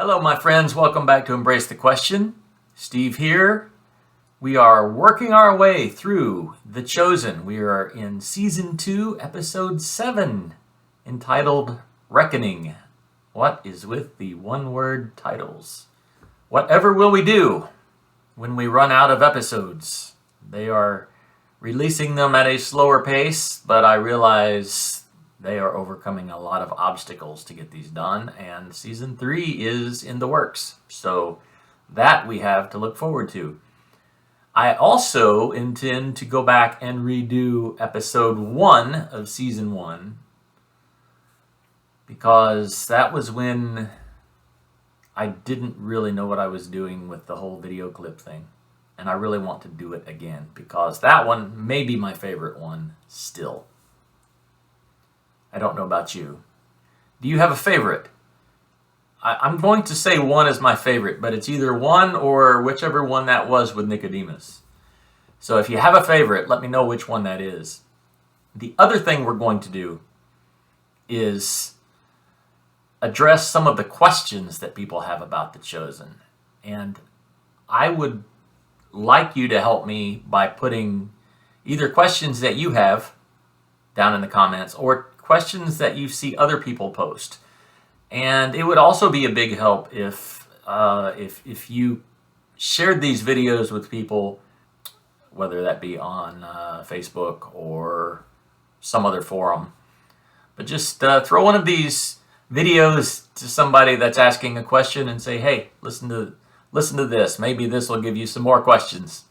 Hello, my friends. Welcome back to Embrace the Question. Steve here. We are working our way through The Chosen. We are in Season 2, Episode 7, entitled Reckoning. What is with the one-word titles? Whatever will we do when we run out of episodes? They are releasing them at a slower pace, but I realize they are overcoming a lot of obstacles to get these done, and Season 3 is in the works. So that we have to look forward to. I also intend to go back and redo Episode 1 of Season 1, because that was when I didn't really know what I was doing with the whole video clip thing. And I really want to do it again, because that one may be my favorite one still. I don't know about you. Do you have a favorite? I'm going to say one is my favorite, but it's either one or whichever one that was with Nicodemus. So if you have a favorite, let me know which one that is. The other thing we're going to do is address some of the questions that people have about The Chosen. And I would like you to help me by putting either questions that you have down in the comments or questions that you see other people post. And it would also be a big help if you shared these videos with people, whether that be on Facebook or some other forum. But just throw one of these videos to somebody that's asking a question and say, hey, listen to this. Maybe this will give you some more questions.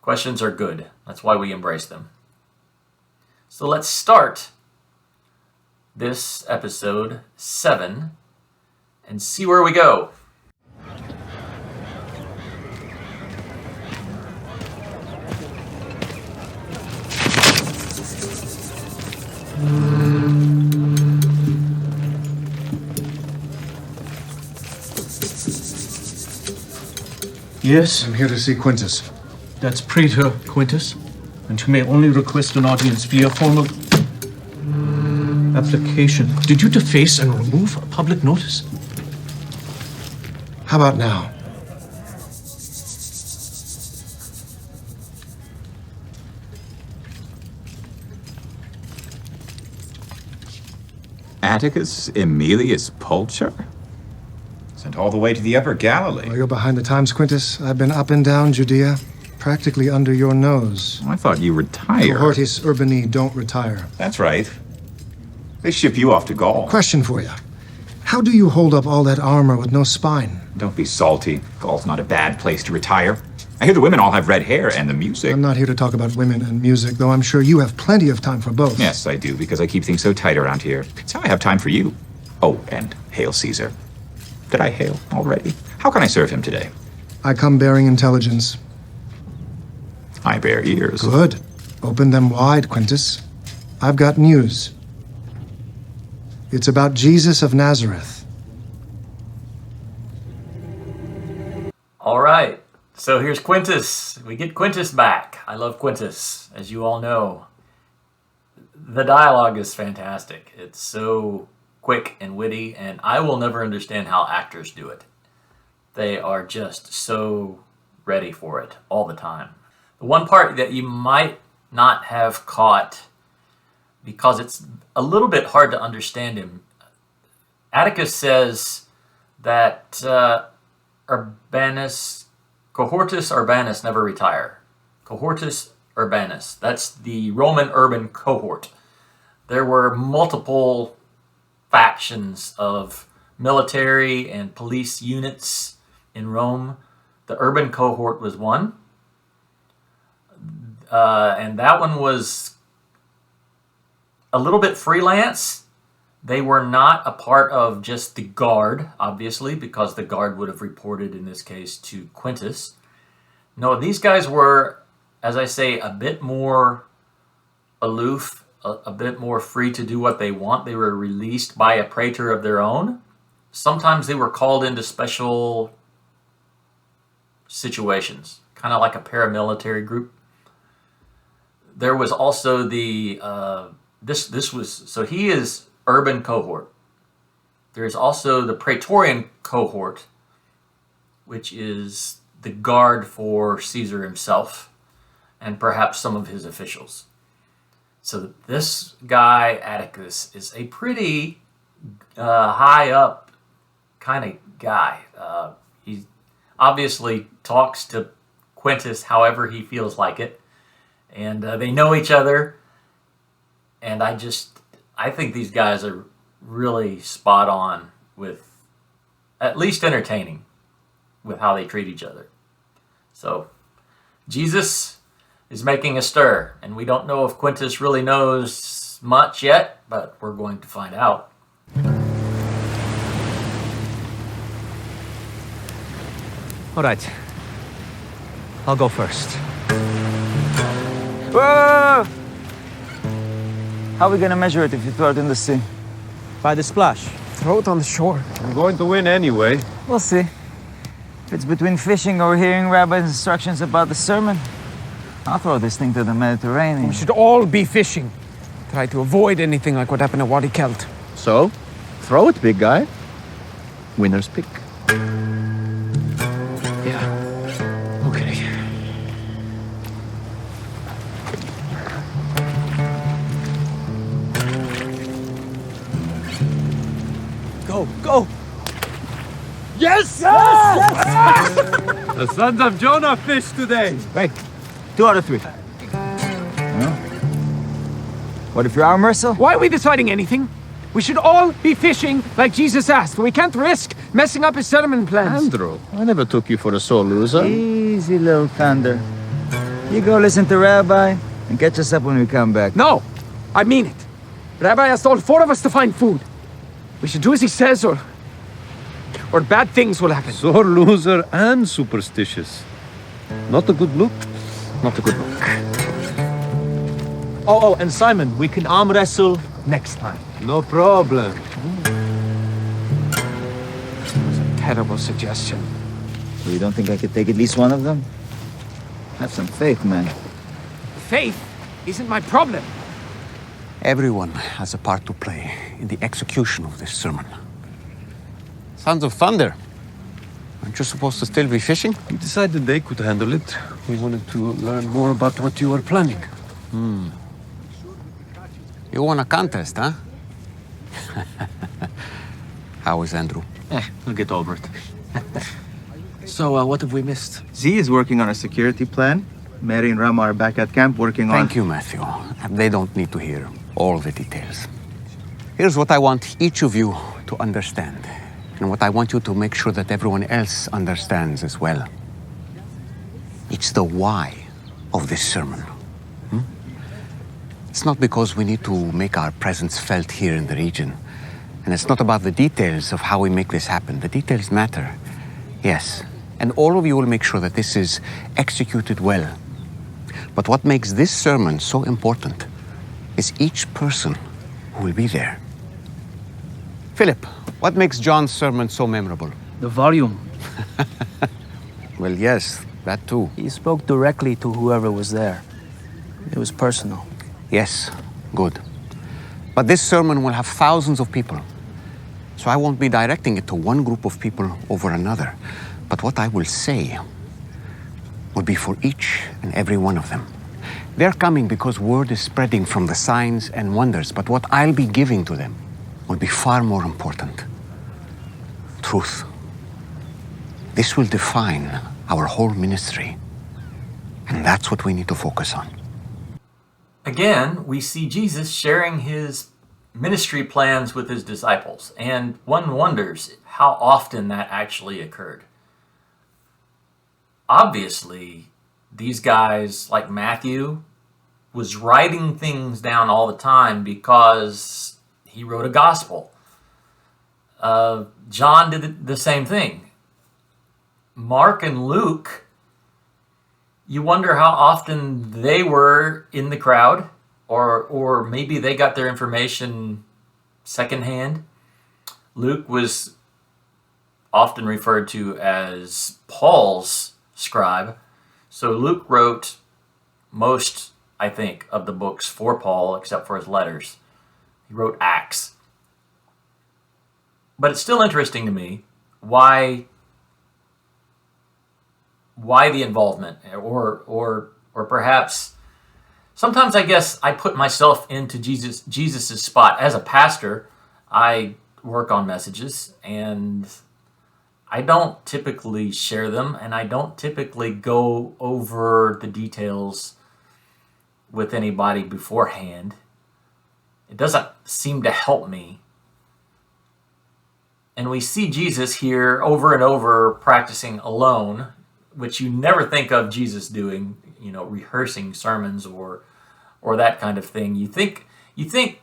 Questions are good. That's why we embrace them. So let's start this episode 7 and see where we go. Yes? I'm here to see Quintus. That's Praetor Quintus, and you may only request an audience via formal application. Did you deface and remove a public notice? How about now? Atticus Emilius Pulcher? Sent all the way to the Upper Galilee. While you're behind the times, Quintus, I've been up and down Judea, practically under your nose. I thought you retired. Cohortes urbani don't retire. That's right. They ship you off to Gaul. Question for you. How do you hold up all that armor with no spine? Don't be salty. Gaul's not a bad place to retire. I hear the women all have red hair and the music. I'm not here to talk about women and music, though I'm sure you have plenty of time for both. Yes, I do, because I keep things so tight around here. It's how I have time for you. Oh, and hail Caesar. Did I hail already? How can I serve him today? I come bearing intelligence. I bear ears. Good. Open them wide, Quintus. I've got news. It's about Jesus of Nazareth. All right. So here's Quintus. We get Quintus back. I love Quintus, as you all know. The dialogue is fantastic. It's so quick and witty, and I will never understand how actors do it. They are just so ready for it all the time. The one part that you might not have caught, because it's a little bit hard to understand him, Atticus says that Cohortes Urbanus never retire. Cohortes Urbanus, that's the Roman urban cohort. There were multiple factions of military and police units in Rome. The urban cohort was one. And that one was a little bit freelance. They were not a part of just the guard, obviously, because the guard would have reported, in this case, to Quintus. No, these guys were, as I say, a bit more aloof, a bit more free to do what they want. They were released by a praetor of their own. Sometimes they were called into special situations, kind of like a paramilitary group. There was also the, so he is urban cohort. There's also the Praetorian cohort, which is the guard for Caesar himself and perhaps some of his officials. So this guy, Atticus, is a pretty high up kind of guy. He obviously talks to Quintus however he feels like it. And they know each other. And I think these guys are really spot on with, at least entertaining, with how they treat each other. So Jesus is making a stir, and we don't know if Quintus really knows much yet, but we're going to find out. All right. I'll go first. Whoa! How are we gonna measure it if you throw it in the sea? By the splash. Throw it on the shore. I'm going to win anyway. We'll see. If it's between fishing or hearing Rabbi's instructions about the sermon, I'll throw this thing to the Mediterranean. We should all be fishing. Try to avoid anything like what happened at Wadi Kelt. So, throw it, big guy. Winner's pick. Yeah. Okay. Go, go! Yes! The sons of Jonah fish today. Wait, 2 out of 3. What if you're arm wrestle? Why are we deciding anything? We should all be fishing like Jesus asked. We can't risk messing up his settlement plans. Andrew, I never took you for a sore loser. Easy, little thunder. You go listen to Rabbi and catch us up when we come back. No, I mean it. Rabbi asked all 4 of us to find food. We should do as he says, or bad things will happen. Sore loser and superstitious. Not a good look. Not a good look. Oh, and Simon, we can arm wrestle next time. No problem. Terrible suggestion. So you don't think I could take at least one of them? Have some faith, man. Faith isn't my problem. Everyone has a part to play in the execution of this sermon. Sons of Thunder, aren't you supposed to still be fishing? We decided they could handle it. We wanted to learn more about what you were planning. You won a contest, huh? How is Andrew? We'll get over it. So, what have we missed? Z is working on a security plan. Mary and Rama are back at camp working on... Thank you, Matthew. They don't need to hear all the details. Here's what I want each of you to understand, and what I want you to make sure that everyone else understands as well. It's the why of this sermon. It's not because we need to make our presence felt here in the region. And it's not about the details of how we make this happen. The details matter, yes. And all of you will make sure that this is executed well. But what makes this sermon so important is each person who will be there. Philip, what makes John's sermon so memorable? The volume. Well, yes, that too. He spoke directly to whoever was there. It was personal. Yes, good. But this sermon will have thousands of people. So I won't be directing it to one group of people over another. But what I will say will be for each and every one of them. They're coming because word is spreading from the signs and wonders. But what I'll be giving to them will be far more important. Truth. This will define our whole ministry. And that's what we need to focus on. Again, we see Jesus sharing his ministry plans with his disciples, and one wonders how often that actually occurred. Obviously, these guys, like Matthew, was writing things down all the time because he wrote a gospel. John did the same thing. Mark and Luke, you wonder how often they were in the crowd, or maybe they got their information secondhand. Luke was often referred to as Paul's scribe. So Luke wrote most, I think, of the books for Paul, except for his letters. He wrote Acts. But it's still interesting to me why the involvement, or perhaps sometimes I guess I put myself into Jesus's spot. As a pastor, I work on messages, and I don't typically share them, and I don't typically go over the details with anybody beforehand. It doesn't seem to help me. And we see Jesus here over and over practicing alone, which you never think of Jesus doing, rehearsing sermons or that kind of thing. You think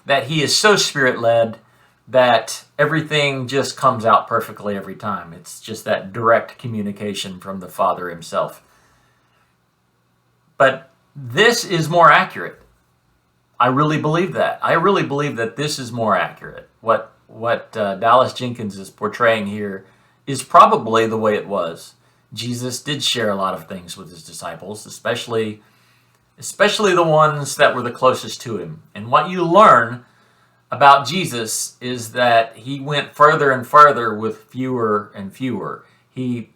that he is so Spirit-led that everything just comes out perfectly every time. It's just that direct communication from the Father himself. But this is more accurate. I really believe that. I really believe that this is more accurate. What Dallas Jenkins is portraying here is probably the way it was. Jesus did share a lot of things with his disciples, especially the ones that were the closest to him. And what you learn about Jesus is that he went further and further with fewer and fewer. He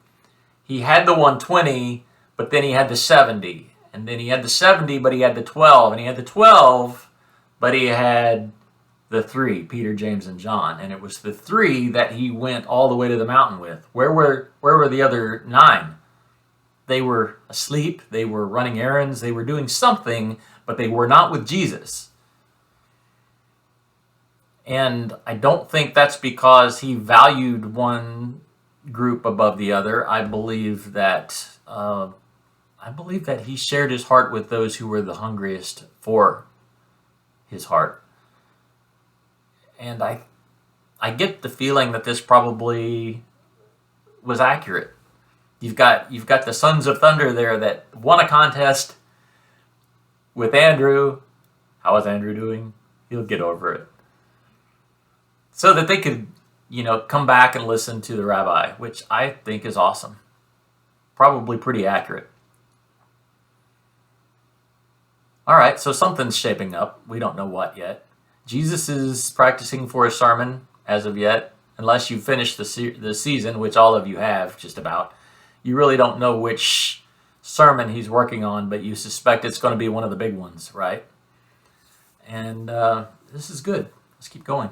had the 120, but then he had the 70. And then he had the 70, but he had the 12. And he had the 12, but he had the 3, Peter, James, and John. And it was the 3 that he went all the way to the mountain with. Where were the other 9? They were asleep, they were running errands, they were doing something, but they were not with Jesus. And I don't think that's because he valued one group above the other. I believe that he shared his heart with those who were the hungriest for his heart. And I get the feeling that this probably was accurate. You've got the Sons of Thunder there that won a contest with Andrew. How is Andrew doing? He'll get over it. So that they could, come back and listen to the rabbi, which I think is awesome. Probably pretty accurate. All right, so something's shaping up. We don't know what yet. Jesus is practicing for a sermon as of yet, unless you finish the season, which all of you have, just about. You really don't know which sermon he's working on, but you suspect it's going to be one of the big ones, right? And this is good. Let's keep going.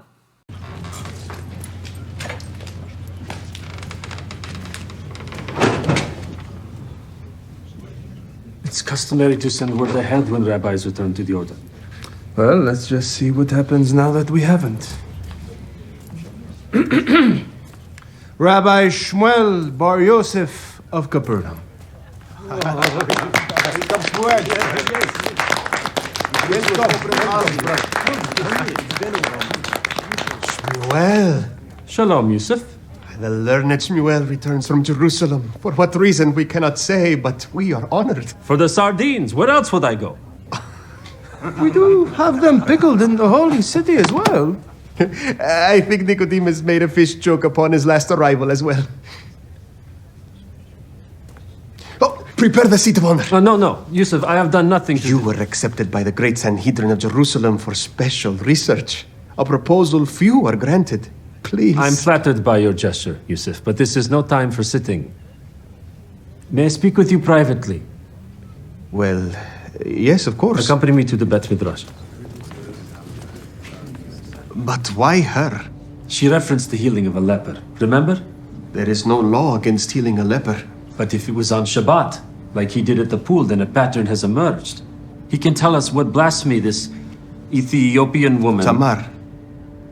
It's customary to send word ahead when rabbis return to the order. Well, let's just see what happens now that we haven't. Rabbi Shmuel bar Yousef of Capernaum. Shmuel. Shalom, Yousef. The learned Shmuel returns from Jerusalem. For what reason we cannot say, but we are honored. For the sardines. Where else would I go? We do have them pickled in the holy city as well. I think Nicodemus made a fish joke upon his last arrival as well. Oh, prepare the seat of honor. No, Yousef, I have done nothing to... You were accepted by the great Sanhedrin of Jerusalem for special research. A proposal few are granted. Please. I'm flattered by your gesture, Yousef, but this is no time for sitting. May I speak with you privately? Well, yes, of course. Accompany me to the Bet Midrash. But why her? She referenced the healing of a leper. Remember? There is no law against healing a leper. But if it was on Shabbat, like he did at the pool, then a pattern has emerged. He can tell us what blasphemy this Ethiopian woman... Tamar.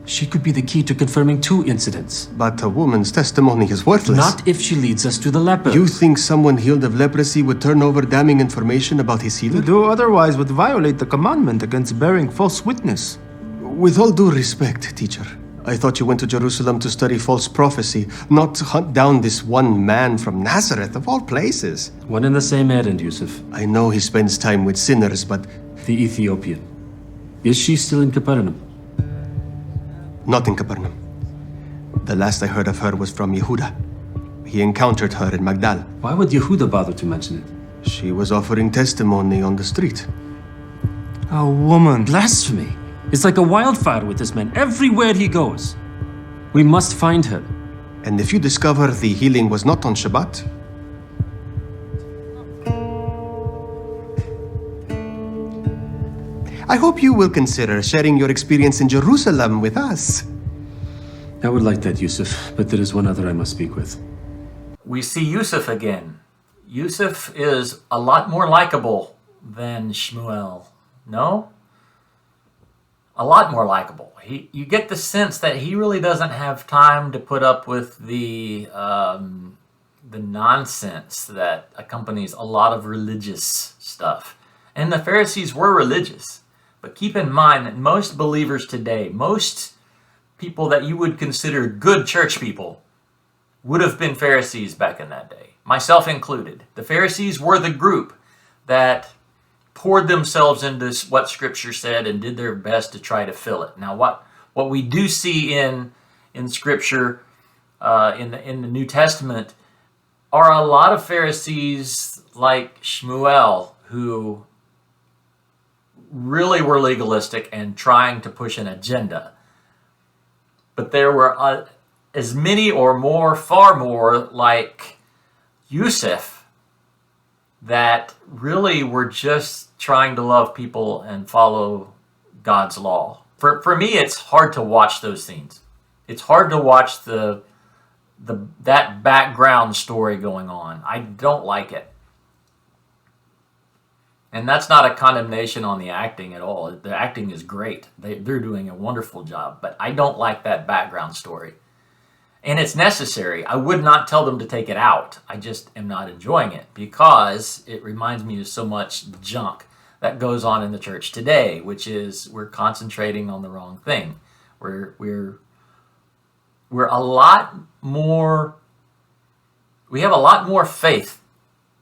She could be the key to confirming 2 incidents. But a woman's testimony is worthless. Not if she leads us to the leper. You think someone healed of leprosy would turn over damning information about his healer? To do otherwise would violate the commandment against bearing false witness. With all due respect, teacher, I thought you went to Jerusalem to study false prophecy, not to hunt down this one man from Nazareth, of all places. One and the same errand, Yousef. I know he spends time with sinners, but... The Ethiopian. Is she still in Capernaum? Not in Capernaum. The last I heard of her was from Yehuda. He encountered her in Magdal. Why would Yehuda bother to mention it? She was offering testimony on the street. A woman. Blasphemy. It's like a wildfire with this man everywhere he goes. We must find her. And if you discover the healing was not on Shabbat? I hope you will consider sharing your experience in Jerusalem with us. I would like that, Yousef, but there is one other I must speak with. We see Yousef again. Yousef is a lot more likable than Shmuel. No? A lot more likable. You get the sense that he really doesn't have time to put up with the nonsense that accompanies a lot of religious stuff. And the Pharisees were religious. But keep in mind that most believers today, most people that you would consider good church people, would have been Pharisees back in that day, myself included. The Pharisees were the group that poured themselves into what Scripture said and did their best to try to fill it. Now, what we do see in Scripture, in the New Testament, are a lot of Pharisees like Shmuel who really were legalistic and trying to push an agenda. But there were as many or more, far more, like Yousef, that really were just trying to love people and follow God's law. For me, it's hard to watch those scenes. It's hard to watch that background story going on. I don't like it. And that's not a condemnation on the acting at all. The acting is great. They're doing a wonderful job. But I don't like that background story. And it's necessary. I would not tell them to take it out. I just am not enjoying it because it reminds me of so much junk that goes on in the church today, which is we're concentrating on the wrong thing. We're a lot more, we have a lot more faith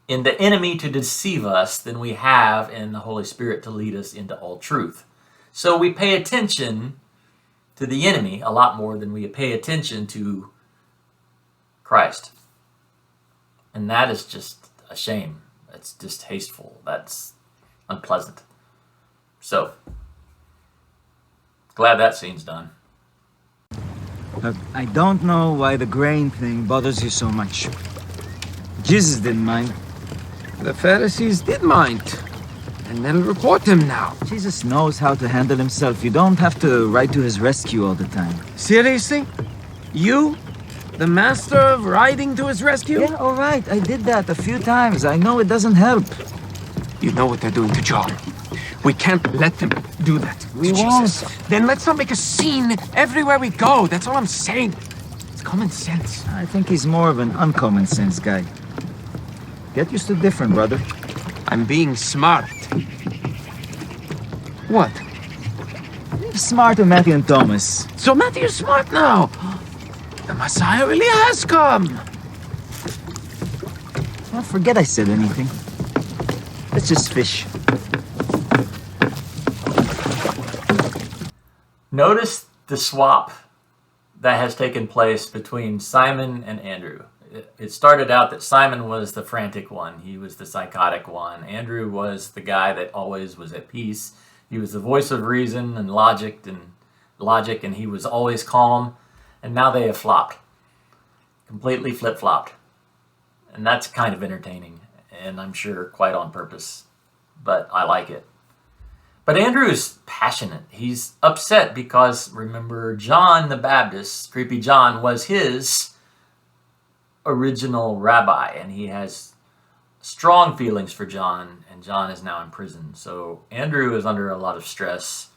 in the enemy to deceive us than we have in the Holy Spirit to lead us into all truth. So we pay attention to the enemy a lot more than we pay attention to Christ. And that is just a shame. That's distasteful. That's unpleasant. So, glad that scene's done. I don't know why the grain thing bothers you so much. Jesus didn't mind. The Pharisees did mind. And they'll report him now. Jesus knows how to handle himself. You don't have to ride to his rescue all the time. Seriously? You? The master of riding to his rescue? Yeah, all right. I did that a few times. I know it doesn't help. You know what they're doing to John. We can't let them do that. We won't. Then let's not make a scene everywhere we go. That's all I'm saying. It's common sense. I think he's more of an uncommon sense guy. Get used to different, brother. I'm being smart. What? Smart to Matthew and Thomas. So Matthew's smart now. The Messiah really has come. Well, forget I said anything. Let's just fish. Notice the swap that has taken place between Simon and Andrew. It started out that Simon was the frantic one. He was the psychotic one. Andrew was the guy that always was at peace. He was the voice of reason and logic, and he was always calm. And now they have flopped. Completely flip-flopped. And that's kind of entertaining, and I'm sure quite on purpose. But I like it. But Andrew's passionate. He's upset because, remember, John the Baptist, Creepy John, was his original rabbi, and he has strong feelings for John, and John is now in prison. So Andrew is under a lot of stress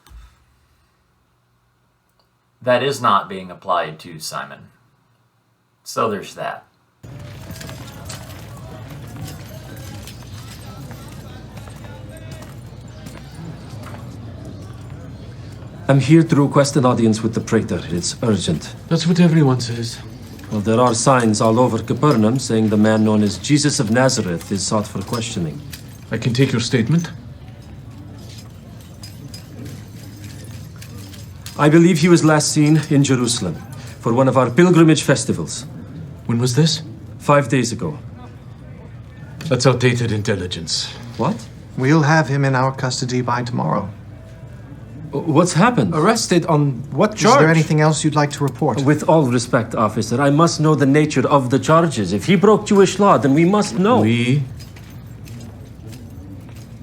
that is not being applied to Simon. So there's that. I'm here to request an audience with the praetor. It's urgent. That's what everyone says. Well, there are signs all over Capernaum saying the man known as Jesus of Nazareth is sought for questioning. I can take your statement. I believe he was last seen in Jerusalem for one of our pilgrimage festivals. When was this? 5 days ago. That's outdated intelligence. What? We'll have him in our custody by tomorrow. What's happened? Arrested on what charge? Is there anything else you'd like to report? With all respect, officer, I must know the nature of the charges. If he broke Jewish law, then we must know.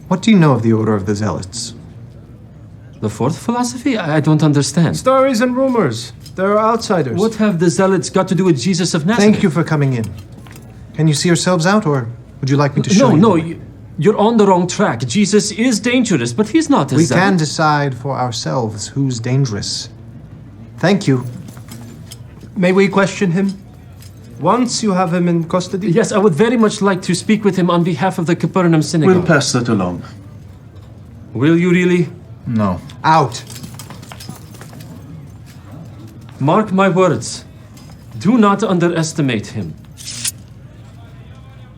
What do you know of the Order of the Zealots? The fourth philosophy? I don't understand. Stories and rumors. They're outsiders. What have the Zealots got to do with Jesus of Nazareth? Thank you for coming in. Can you see yourselves out, or would you like me to show you? No, you're on the wrong track. Jesus is dangerous, but he's not a We zealot. can decide for ourselves who's dangerous. Thank you. May we question him? Once you have him in custody? Yes, I would very much like to speak with him on behalf of the Capernaum synagogue. We'll pass that along. Will you really? No. Out. Mark my words. Do not underestimate him.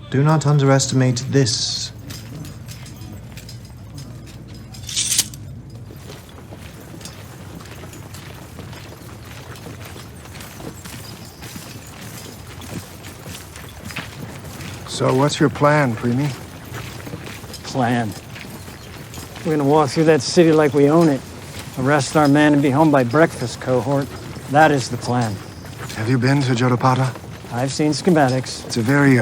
Do not underestimate this. So what's your plan, Preemie? Plan. We're gonna walk through that city like we own it. Arrest our man and be home by breakfast, cohort. That is the plan. Have you been to Jotapata? I've seen schematics. It's a very,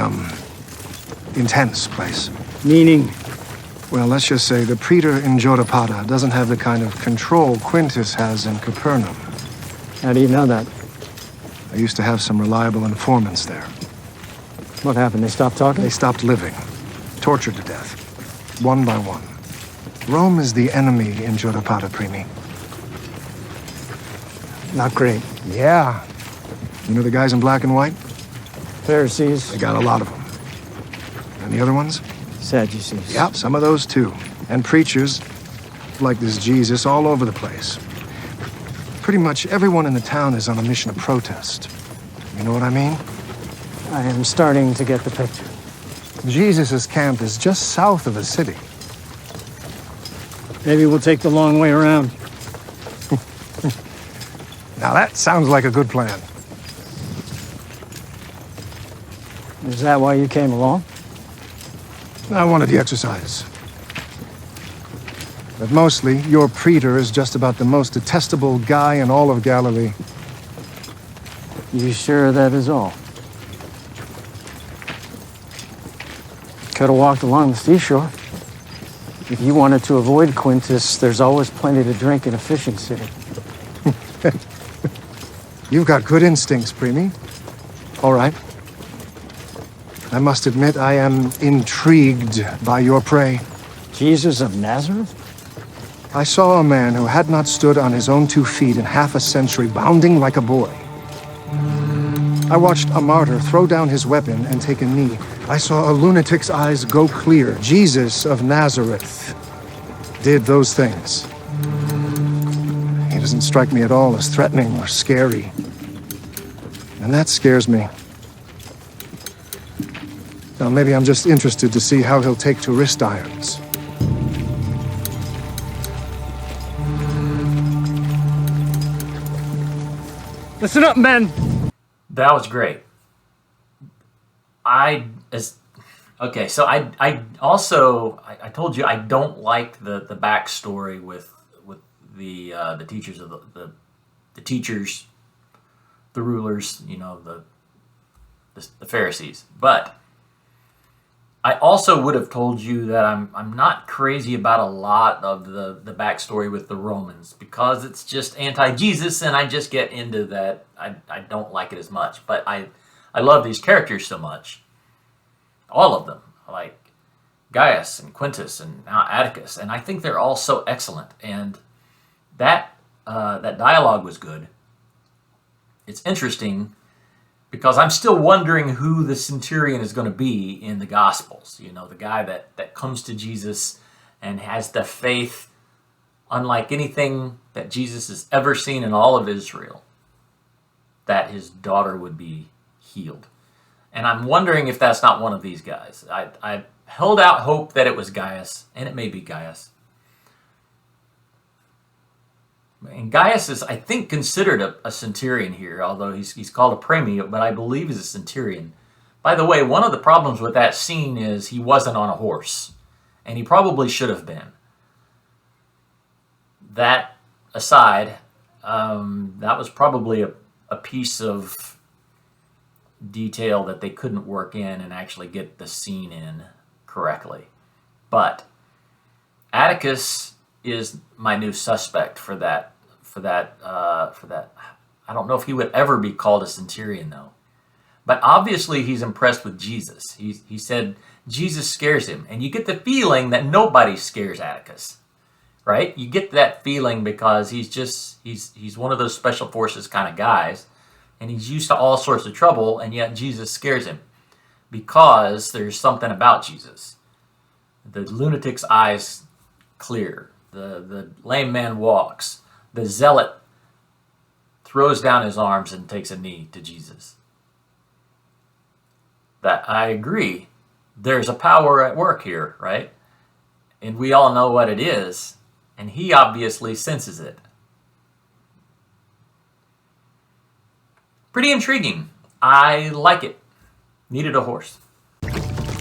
intense place. Meaning? Well, let's just say the praetor in Jotapata doesn't have the kind of control Quintus has in Capernaum. How do you know that? I used to have some reliable informants there. What happened? They stopped talking? They stopped living. Tortured to death. One by one. Rome is the enemy in Jotapata, Preemie. Not great. Yeah. You know the guys in black and white? Pharisees. They got a lot of them. And the other ones? Sadducees. Yep, some of those too. And preachers, like this Jesus, all over the place. Pretty much everyone in the town is on a mission of protest. You know what I mean? I am starting to get the picture. Jesus' camp is just south of the city. Maybe we'll take the long way around. Now that sounds like a good plan. Is that why you came along? I wanted the exercise. But mostly, your praetor is just about the most detestable guy in all of Galilee. You sure that is all? Could have walked along the seashore. If you wanted to avoid Quintus, there's always plenty to drink in a fishing city. You've got good instincts, Preemie. All right. I must admit I am intrigued by your prey. Jesus of Nazareth? I saw a man who had not stood on his own 2 feet in half a century, bounding like a boy. I watched a martyr throw down his weapon and take a knee. I saw a lunatic's eyes go clear. Jesus of Nazareth did those things. He doesn't strike me at all as threatening or scary. And that scares me. Now, maybe I'm just interested to see how he'll take to wrist irons. Listen up, men! That was great. Okay, so I also told you I don't like the backstory with the teachers of the teachers, the rulers, you know, the Pharisees. But I also would have told you that I'm not crazy about a lot of the backstory with the Romans because it's just anti-Jesus, and I just get into that. I don't like it as much, but I love these characters so much. All of them, like Gaius and Quintus and now Atticus, and I think they're all so excellent. And that dialogue was good. It's interesting because I'm still wondering who the centurion is going to be in the Gospels. You know, the guy that comes to Jesus and has the faith unlike anything that Jesus has ever seen in all of Israel, that his daughter would be healed. And I'm wondering if that's not one of these guys. I held out hope that it was Gaius, and it may be Gaius. And Gaius is, I think, considered a centurion here, although he's called a praemie, but I believe he's a centurion. By the way, one of the problems with that scene is he wasn't on a horse, and he probably should have been. That aside, that was probably a piece of detail that they couldn't work in and actually get the scene in correctly. But Atticus is my new suspect for that. I don't know if he would ever be called a centurion, though. But obviously he's impressed with Jesus. He said Jesus scares him. And you get the feeling that nobody scares Atticus, right? You get that feeling because he's one of those special forces kind of guys. And he's used to all sorts of trouble, and yet Jesus scares him. Because there's something about Jesus. The lunatic's eyes clear. The lame man walks. The zealot throws down his arms and takes a knee to Jesus. That I agree. There's a power at work here, right? And we all know what it is. And he obviously senses it. Pretty intriguing. I like it. Needed a horse.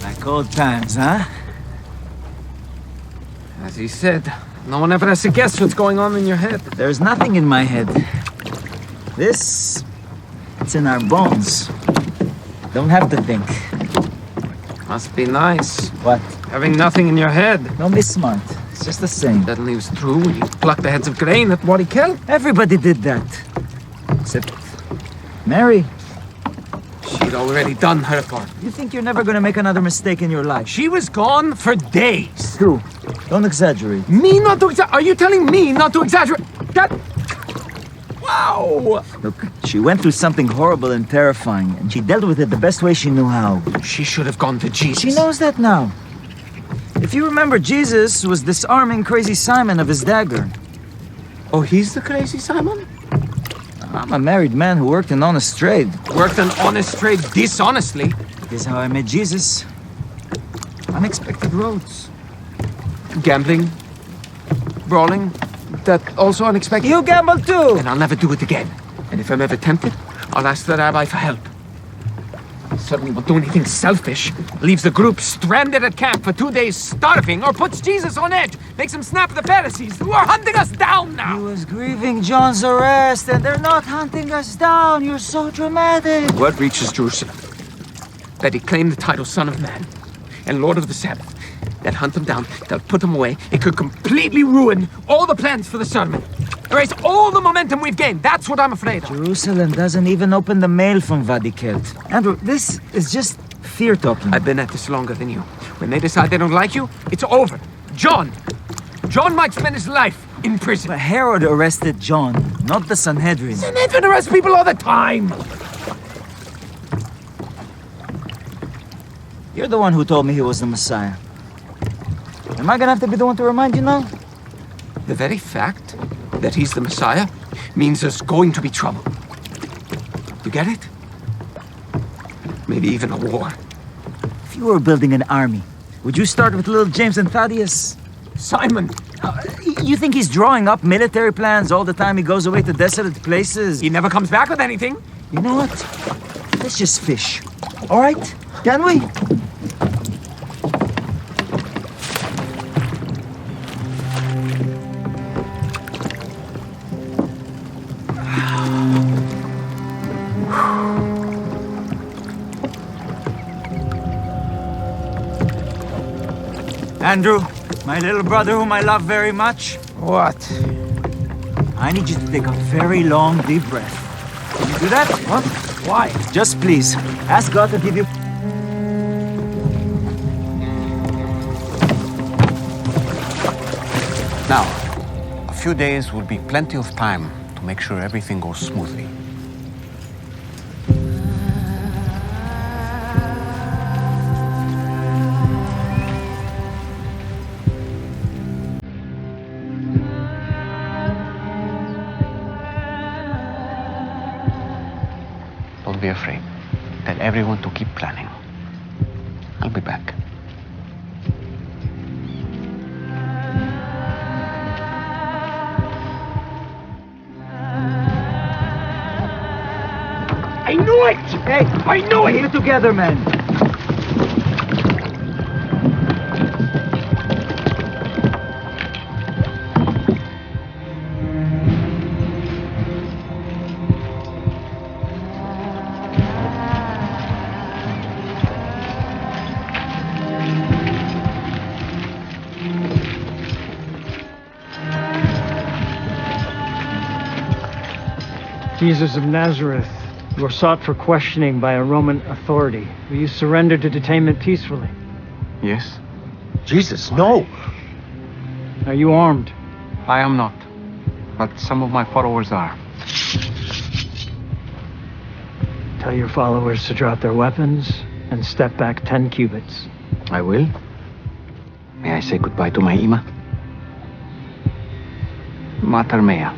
Like old times, huh? As he said, no one ever has to guess what's going on in your head. There's nothing in my head. It's in our bones. Don't have to think. Must be nice. What? Having nothing in your head. Don't be smart. It's just the same. That leaves true when you pluck the heads of grain at Warikel. Everybody did that. Except Mary. She'd already done her part. You think you're never gonna make another mistake in your life? She was gone for days. True. Don't exaggerate. Me not to exaggerate? Are you telling me not to exaggerate? That... Wow! Look, she went through something horrible and terrifying, and she dealt with it the best way she knew how. She should have gone to Jesus. She knows that now. If you remember, Jesus was disarming crazy Simon of his dagger. Oh, he's the crazy Simon? I'm a married man who worked an honest trade. Worked an honest trade dishonestly? This is how I met Jesus. Unexpected roads. Gambling? Brawling? That also unexpected? You gamble too! And I'll never do it again. And if I'm ever tempted, I'll ask the rabbi for help. Certainly won't do anything selfish. Leaves the group stranded at camp for 2 days starving, or puts Jesus on edge. Makes him snap the Pharisees who are hunting us down now. He was grieving John's arrest, and they're not hunting us down. You're so dramatic. Word reaches Jerusalem that he claimed the title Son of Man and Lord of the Sabbath. They'll hunt him down, they'll put him away. It could completely ruin all the plans for the sermon. Erase all the momentum we've gained. That's what I'm afraid of. Jerusalem doesn't even open the mail from Vadikelt. Andrew, this is just fear talking. I've been at this longer than you. When they decide they don't like you, it's over. John might spend his life in prison. But Herod arrested John, not the Sanhedrin. Sanhedrin arrests people all the time. You're the one who told me he was the Messiah. Am I gonna have to be the one to remind you now? The very fact that he's the Messiah means there's going to be trouble. You get it? Maybe even a war. If you were building an army, would you start with little James and Thaddeus? Simon! You think he's drawing up military plans all the time he goes away to desolate places? He never comes back with anything. You know what? Let's just fish. All right? Can we? Andrew, my little brother whom I love very much. What? I need you to take a very long, deep breath. Can you do that? What? Why? Just please, ask God to give you... Now, a few days will be plenty of time to make sure everything goes smoothly. Don't be afraid. Tell everyone to keep planning. I'll be back. I knew it! Hey, I knew it! Get it together, man. Jesus of Nazareth, you are sought for questioning by a Roman authority. Will you surrender to detainment peacefully? Yes? Jesus, no! Are you armed? I am not. But some of my followers are. Tell your followers to drop their weapons and step back 10 cubits. I will. May I say goodbye to my Ima? Mater mea.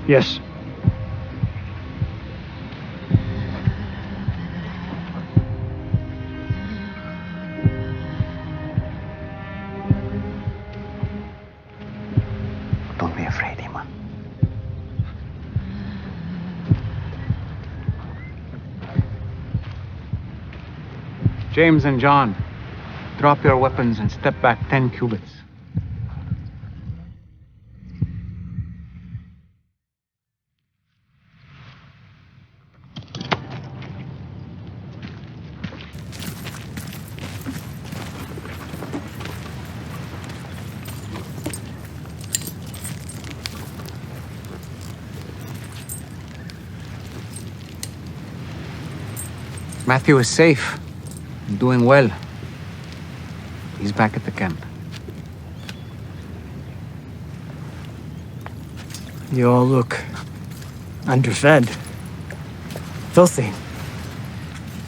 Yes. Don't be afraid, Ima. James and John, drop your weapons and step back 10 cubits. Matthew is safe, doing well. He's back at the camp. You all look underfed, filthy.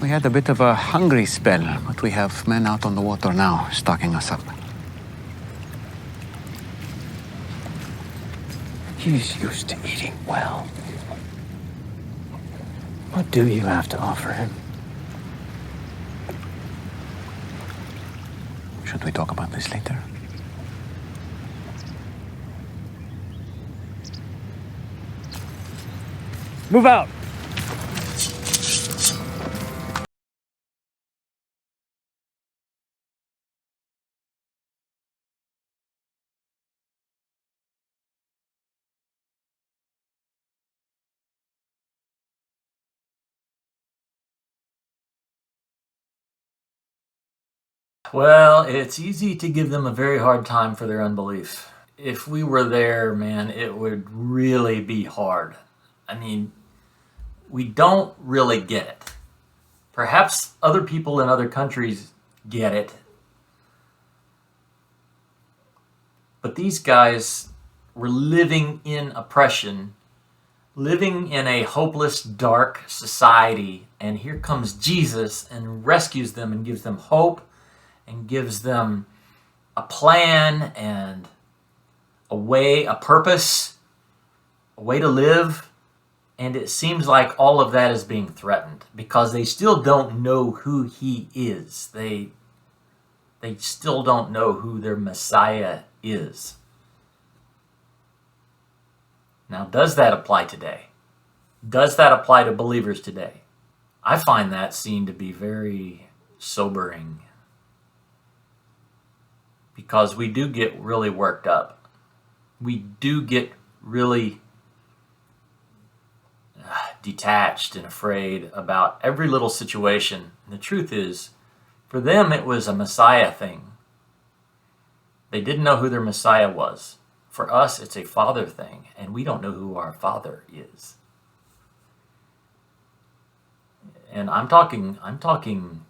We had a bit of a hungry spell, but we have men out on the water now, stocking us up. He's used to eating well. What do you have to offer him? Should we talk about this later? Move out! Well, it's easy to give them a very hard time for their unbelief. If we were there, man, it would really be hard. I mean, we don't really get it. Perhaps other people in other countries get it. But these guys were living in oppression, living in a hopeless, dark society, and here comes Jesus and rescues them and gives them hope and gives them a plan and a way, a purpose, a way to live. And it seems like all of that is being threatened because they still don't know who he is. They still don't know who their Messiah is. Now, does that apply today? Does that apply to believers today? I find that scene to be very sobering because we do get really worked up. We do get really detached and afraid about every little situation. And the truth is, for them, it was a Messiah thing. They didn't know who their Messiah was. For us, it's a Father thing, and we don't know who our Father is. And I'm talking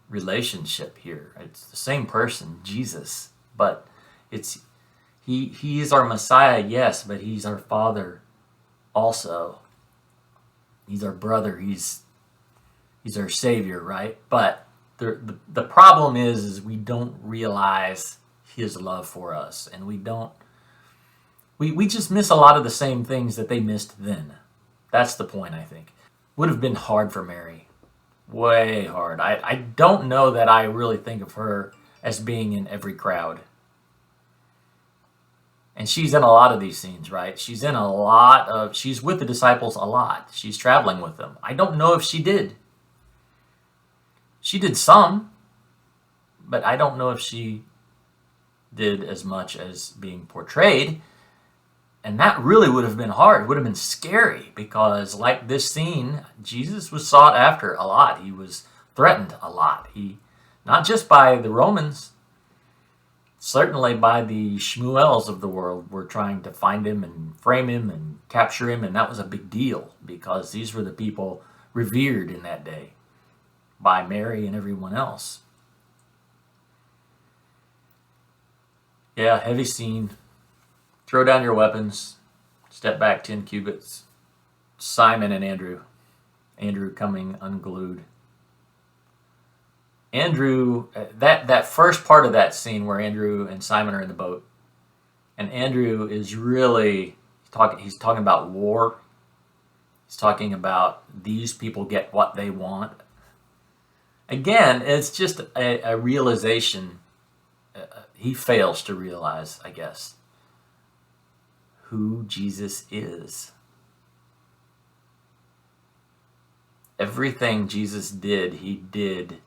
relationship here. It's the same person, Jesus, but he is our Messiah, yes, but he's our Father also. He's our brother. He's our Savior, right? But the problem is we don't realize his love for us, and we just miss a lot of the same things that they missed then. That's the point, I think. Would have been hard for Mary. Way hard. I don't know that I really think of her as being in every crowd. And she's in a lot of these scenes, right? She's with the disciples a lot. She's traveling with them. I don't know if she did. She did some, but I don't know if she did as much as being portrayed. And that really would have been hard. It would have been scary because, like this scene, Jesus was sought after a lot. He was threatened a lot. Not just by the Romans, certainly by the Shmuels of the world, were trying to find him and frame him and capture him, and that was a big deal because these were the people revered in that day by Mary and everyone else. Yeah, heavy scene. Throw down your weapons. Step back 10 cubits. Simon and Andrew. Andrew coming unglued. Andrew, that first part of that scene where Andrew and Simon are in the boat, and Andrew is really he's talking about war. He's talking about these people get what they want. Again, it's just a realization. He fails to realize, I guess, who Jesus is. Everything Jesus did, he did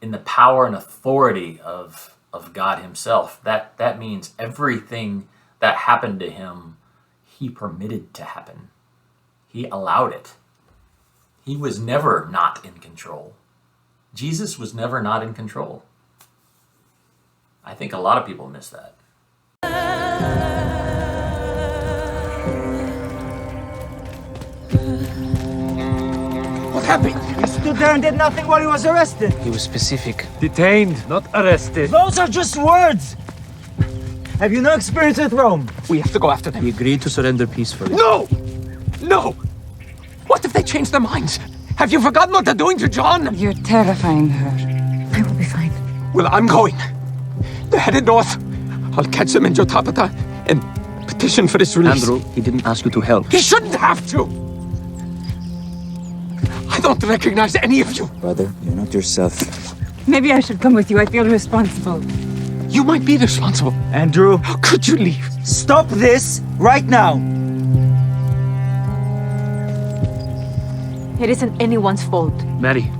in the power and authority of God himself. That means everything that happened to him, he permitted to happen. He allowed it. He was never not in control. Jesus was never not in control. I think a lot of people miss that. What happened? He stood there and did nothing while he was arrested. He was specific. Detained, not arrested. Those are just words. Have you no experience with Rome? We have to go after them. He agreed to surrender peacefully. No! No! What if they change their minds? Have you forgotten what they're doing to John? You're terrifying her. I will be fine. Well, I'm going. They're headed north. I'll catch them in Jotapata and petition for his release. Andrew, he didn't ask you to help. He shouldn't have to! I don't recognize any of you! Brother, you're not yourself. Maybe I should come with you. I feel responsible. You might be responsible. Andrew, how could you leave? Stop this right now! It isn't anyone's fault. Mary,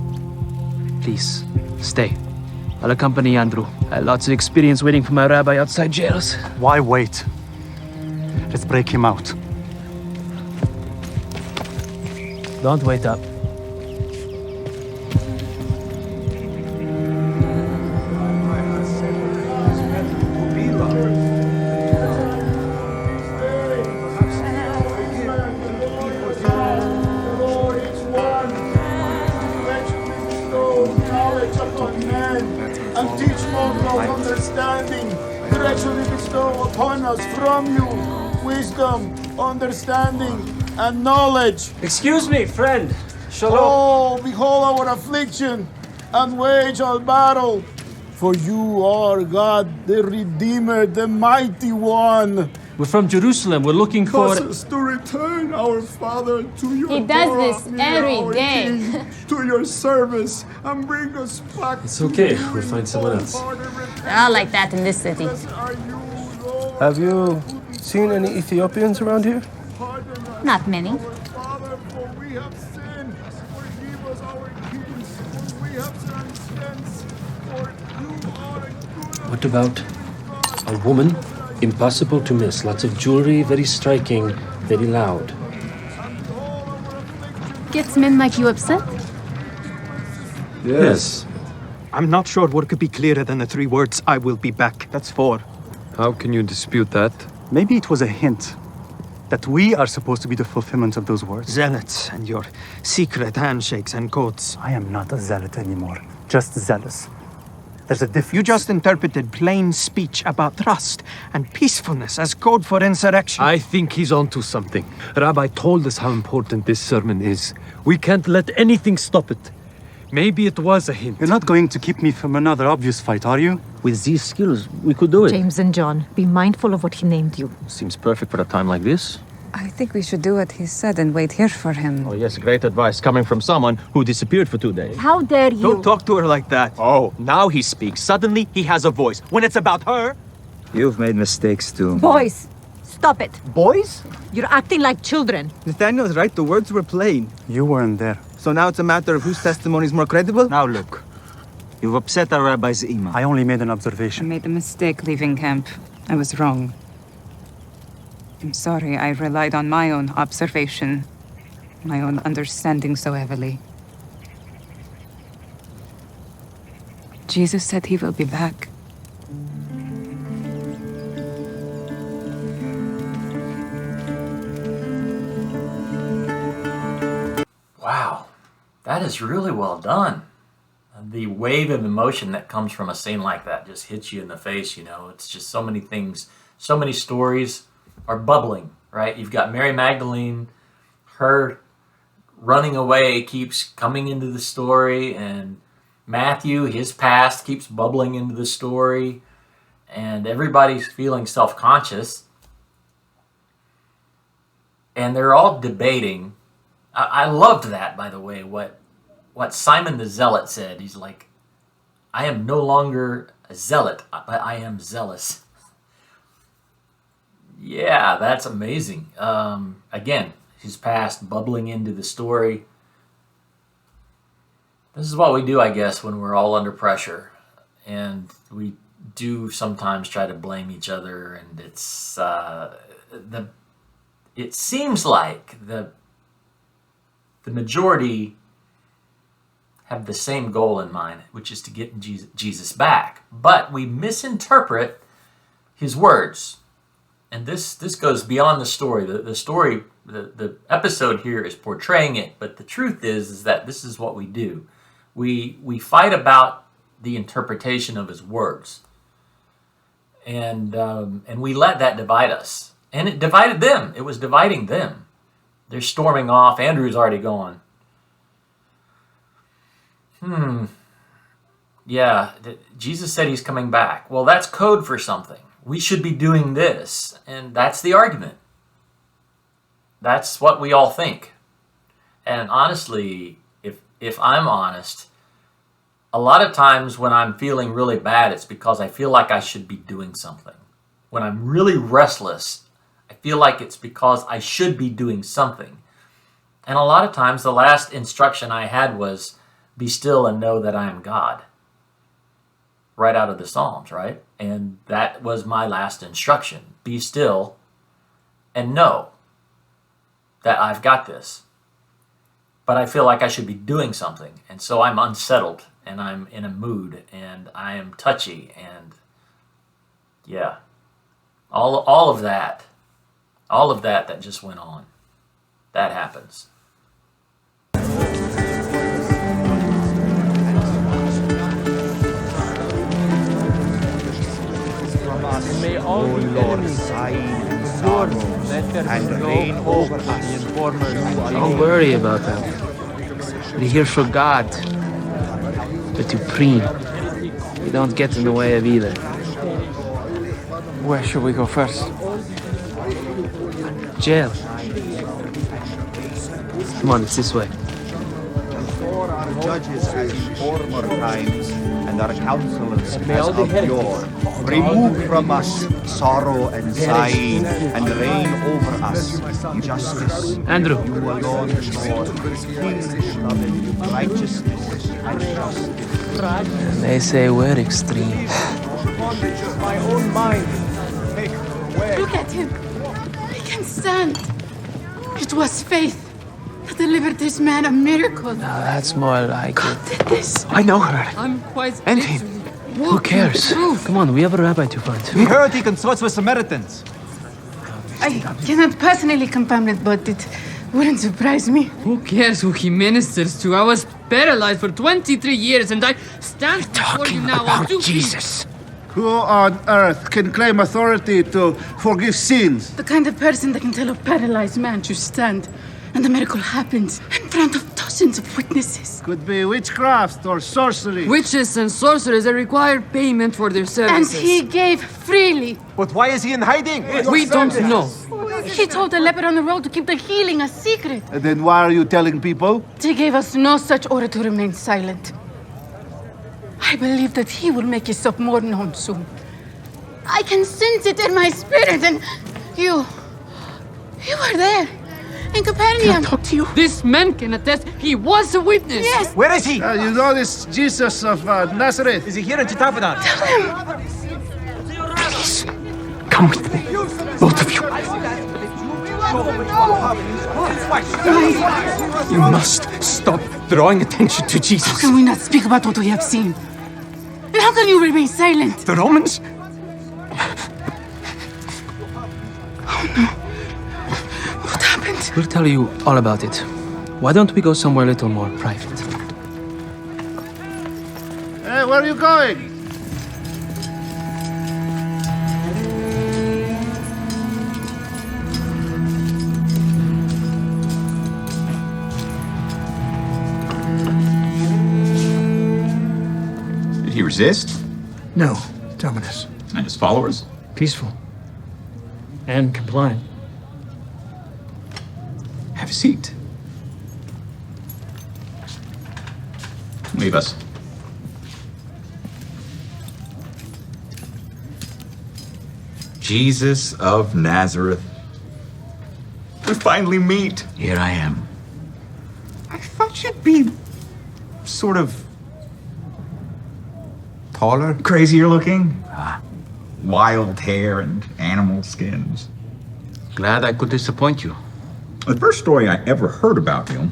please, stay. I'll accompany Andrew. I had lots of experience waiting for my rabbi outside jails. Why wait? Let's break him out. Don't wait up. And teach more of understanding, gradually bestow upon us from you wisdom, understanding, and knowledge. Excuse me, friend. Shalom. Oh, behold our affliction, and wage our battle. For you are God, the Redeemer, the Mighty One. We're from Jerusalem. We're looking for... Cause us to return our Father to your He does Torah, this every day. King, to your service, and bring us back. It's okay. We'll find someone else. They're all like that in this city. Have you seen any Ethiopians around here? Not many. What about a woman? Impossible to miss. Lots of jewelry, very striking, very loud. Gets men like you upset? Yes. I'm not sure what could be clearer than the 3 words, I will be back. That's 4. How can you dispute that? Maybe it was a hint that we are supposed to be the fulfillment of those words. Zealots and your secret handshakes and codes. I am not a zealot anymore, just zealous. There's a difference. You just interpreted plain speech about trust and peacefulness as code for insurrection. I think he's onto something. Rabbi told us how important this sermon is. We can't let anything stop it. Maybe it was a hint. You're not going to keep me from another obvious fight, are you? With these skills, we could do it. James and John, be mindful of what he named you. Seems perfect for a time like this. I think we should do what he said and wait here for him. Oh yes, great advice coming from someone who disappeared for 2 days. How dare you? Don't talk to her like that. Oh, now he speaks. Suddenly, he has a voice. When it's about her... You've made mistakes too. Boys, stop it. Boys? You're acting like children. Nathaniel's right, the words were plain. You weren't there. So now it's a matter of whose testimony is more credible? Now look, you've upset our rabbi's imam. I only made an I observation. made a mistake leaving camp. I was wrong. I'm sorry I relied on my own observation, my own understanding so heavily. Jesus said he will be back. Wow, that is really well done. The wave of emotion that comes from a scene like that just hits you in the face, you know. It's just so many things, so many stories are bubbling, right? You've got Mary Magdalene, her running away keeps coming into the story, and Matthew, his past keeps bubbling into the story, and everybody's feeling self-conscious, and they're all debating. I loved that, by the way, what Simon the Zealot said. He's like, I am no longer a zealot, but I am zealous. Yeah, that's amazing. Again, his past bubbling into the story. This is what we do, I guess, when we're all under pressure. And we do sometimes try to blame each other. And it's it seems like the majority have the same goal in mind, which is to get Jesus back. But we misinterpret his words. And this goes beyond the story. The story, the episode here is portraying it, but the truth is that this is what we do. We fight about the interpretation of his words. And we let that divide us. And it divided them. It was dividing them. They're storming off. Andrew's already gone. Yeah, Jesus said he's coming back. Well, that's code for something. We should be doing this. And that's the argument. That's what we all think. And honestly, if I'm honest, a lot of times when I'm feeling really bad, it's because I feel like I should be doing something. When I'm really restless, I feel like it's because I should be doing something. And a lot of times the last instruction I had was, be still and know that I am God. Right out of the Psalms, right? And that was my last instruction. Be still and know that I've got this. But I feel like I should be doing something. And so I'm unsettled and I'm in a mood and I am touchy and yeah. All of that that just went on. That happens. May all the enemies and sorrow and reign over us. Don't worry about them. We're here for God. But to preen, we don't get in the way of either. Where should we go first? Jail. Come on, it's this way. For our judges as in former times, and our counselors as of yore. Remove from us sorrow and sighing, and reign over us justice. Andrew. You alone, Lord, beloved, righteousness and justice. They say we're extreme. My own mind. Look at him. He can stand. It was faith that delivered this man a miracle. Now that's more like God it. did this. I know her. I'm quite And him. Who cares? Come on, we have a rabbi to find. We heard he consorts with Samaritans. I cannot personally confirm it, but it wouldn't surprise me. Who cares who he ministers to? I was paralyzed for 23 years and I stand before you now on 2 feet. Who on earth can claim authority to forgive sins? The kind of person that can tell a paralyzed man to stand, and the miracle happens in front of dozens of witnesses. Could be witchcraft or sorcery. Witches and sorcerers are required payment for their And services. he gave freely. But why is he in hiding? We don't know. He told the leper on the road to keep the healing a secret. And then why are you telling people? He gave us no such order to remain silent. I believe that he will make himself more known soon. I can sense it in my spirit, and you were there. In Capernaum. Can I talk to you? This man can attest he was a witness. Yes. Where is he? You know this Jesus of Nazareth? Is he here in Chitapadan? Tell him. Please, come with me. Both of you. You must stop drawing attention to Jesus. How can we not speak about what we have seen? how can you remain silent? The Romans? What happened? We'll tell you all about it. Why don't we go somewhere a little more private? Hey, where are you going? Did he resist? No, Dominus. And his followers? Peaceful. And compliant. Have a seat. Leave us. Jesus of Nazareth. We finally meet. Here I am. I thought you'd be sort of taller, crazier looking. Wild hair and animal skins. Glad I could disappoint you. The first story I ever heard about you,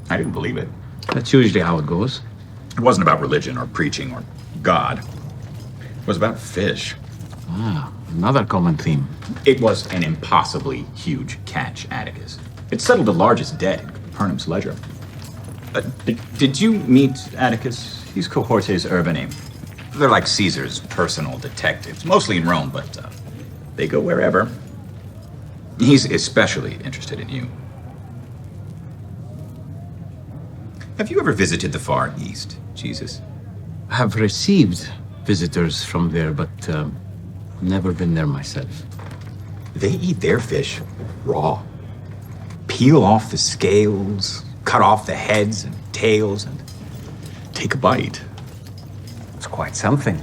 I didn't believe it. That's usually how it goes. It wasn't about religion or preaching or God. It was about fish. Another common theme. It was an impossibly huge catch, Atticus. It settled the largest debt in Capernaum's ledger. Did you meet Atticus? He's cohortes urbanae. They're like Caesar's personal detectives, mostly in Rome, but they go wherever. He's especially interested in you. Have you ever visited the Far East, Jesus? Have received visitors from there, but never been there myself. They eat their fish raw. Peel off the scales, cut off the heads and tails, and take a bite. It's quite something.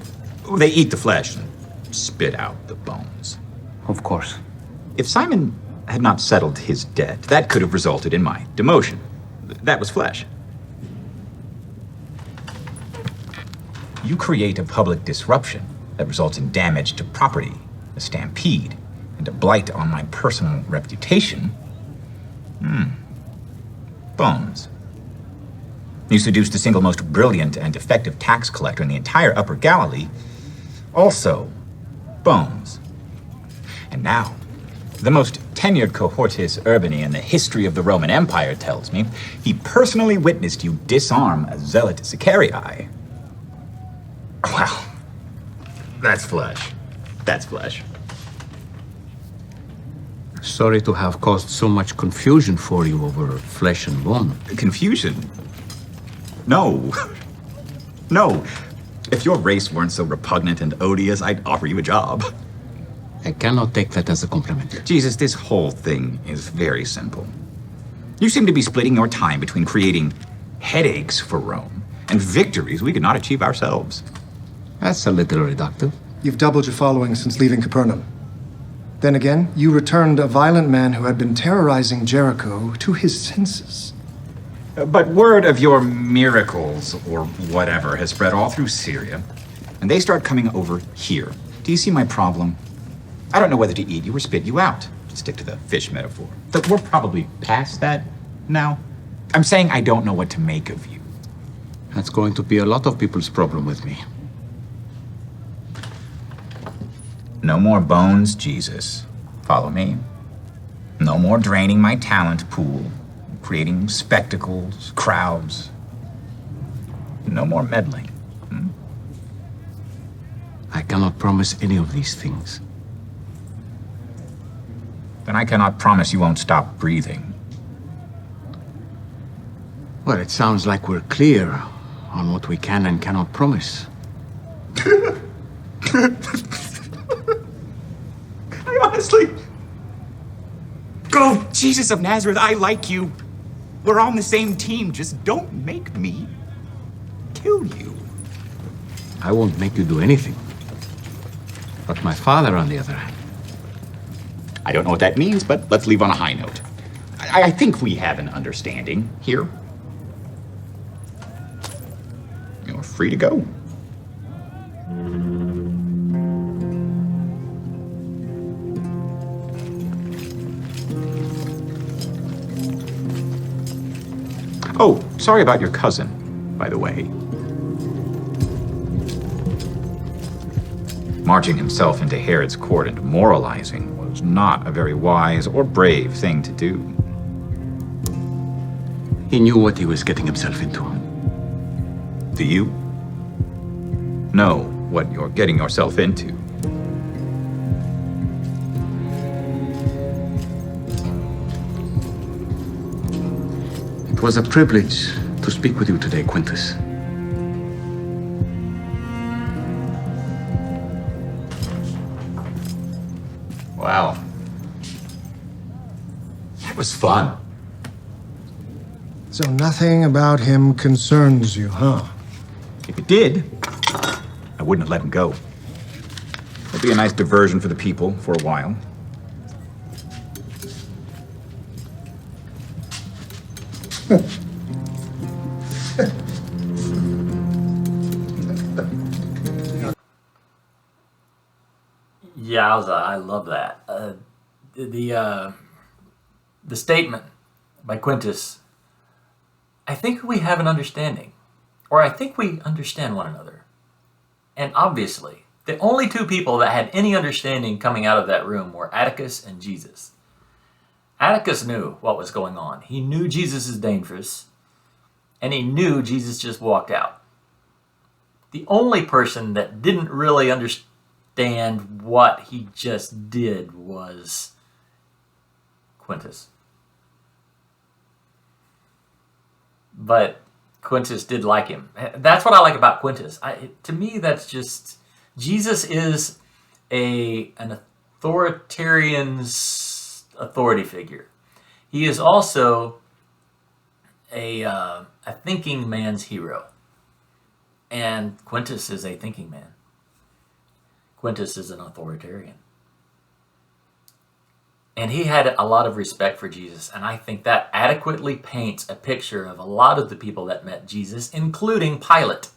They eat the flesh and spit out the bones. Of course. If Simon had not settled his debt, that could have resulted in my demotion. That was flesh. You create a public disruption that results in damage to property, a stampede, and a blight on my personal reputation. Bones. You seduced the single most brilliant and effective tax collector in the entire Upper Galilee. Also, bones. And now, the most tenured cohortes urbanae in the history of the Roman Empire tells me he personally witnessed you disarm a zealot Sicarii. Well, that's flesh. That's flesh. Sorry to have caused so much confusion for you over flesh and bone. Confusion? No. No. If your race weren't so repugnant and odious, I'd offer you a job. I cannot take that as a compliment. Jesus, this whole thing is very simple. You seem to be splitting your time between creating headaches for Rome and victories we could not achieve ourselves. That's a little reductive. You've doubled your following since leaving Capernaum. Then again, you returned a violent man who had been terrorizing Jericho to his senses. But word of your miracles, or whatever, has spread all through Syria, and they start coming over here. Do you see my problem? I don't know whether to eat you or spit you out, to stick to the fish metaphor. But we're probably past that now. I'm saying I don't know what to make of you. That's going to be a lot of people's problem with me. No more bones, Jesus. Follow me. No more draining my talent pool, creating spectacles, crowds. No more meddling. I cannot promise any of these things. Then I cannot promise you won't stop breathing. Well, it sounds like we're clear on what we can and cannot promise. I honestly... Go, Jesus of Nazareth, I like you. We're on the same team. Just don't make me kill you. I won't make you do anything. But my father, on the other hand. I don't know what that means, but let's leave on a high note. I think we have an understanding here. You're free to go. Oh, sorry about your cousin. by the way. Marching himself into Herod's court and moralizing was not a very wise or brave thing to do. He knew what he was getting himself into. Do you know what you're getting yourself into? It was a privilege to speak with you today, Quintus. Wow. That was fun. So nothing about him concerns you, huh? If it did, I wouldn't have let him go. It'd be a nice diversion for the people for a while. Yowza, I love that. The statement by Quintus, I think we have an understanding, or I think we understand one another. And obviously, the only two people that had any understanding coming out of that room were Atticus and Jesus. Atticus knew what was going on. He knew Jesus is dangerous, and he knew Jesus just walked out. The only person that didn't really understand what he just did was Quintus. But Quintus did like him. That's what I like about Quintus. To me, that's just... Jesus is an authoritarian's authority figure. He is also a thinking man's hero. And Quintus is a thinking man. Quintus is an authoritarian. And he had a lot of respect for Jesus, and I think that adequately paints a picture of a lot of the people that met Jesus, including Pilate.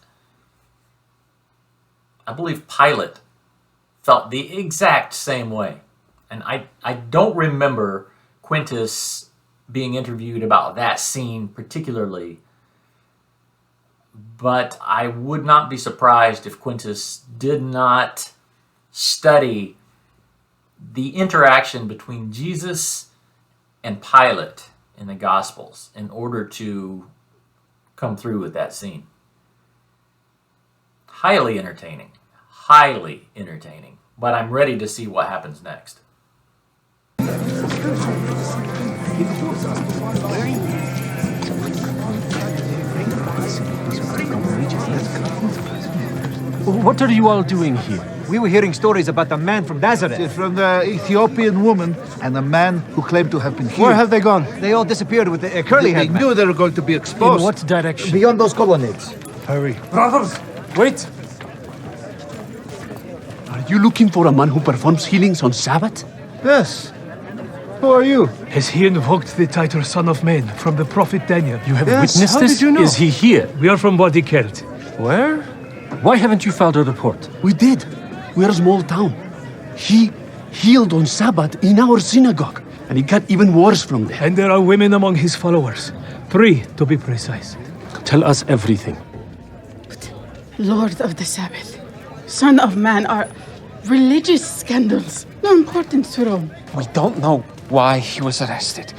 I believe Pilate felt the exact same way. And I don't remember Quintus being interviewed about that scene particularly, but I would not be surprised if Quintus did not study the interaction between Jesus and Pilate in the Gospels in order to come through with that scene. Highly entertaining. Highly entertaining. But I'm ready to see what happens next. What are you all doing here? We were hearing stories about the man from Nazareth. From the Ethiopian woman and the man who claimed to have been healed. Where have they gone? They all disappeared with the curly They head man. knew they were going to be exposed. In what direction? Beyond those colonnades. Hurry. Brothers, wait! Are you looking for a man who performs healings on Sabbath? Yes. Who are you? Has he invoked the title Son of Man from the prophet Daniel? You have Yes, witnessed how this? did you know? Is he here? We are from Wadi Kelt. Where? Why haven't you filed a report? We did. We're a small town. He healed on Sabbath in our synagogue, and it got even worse from there. And there are women among his followers. 3, to be precise. Tell us everything. Lord of the Sabbath, Son of Man are religious scandals. No importance to Rome. We don't know why he was arrested.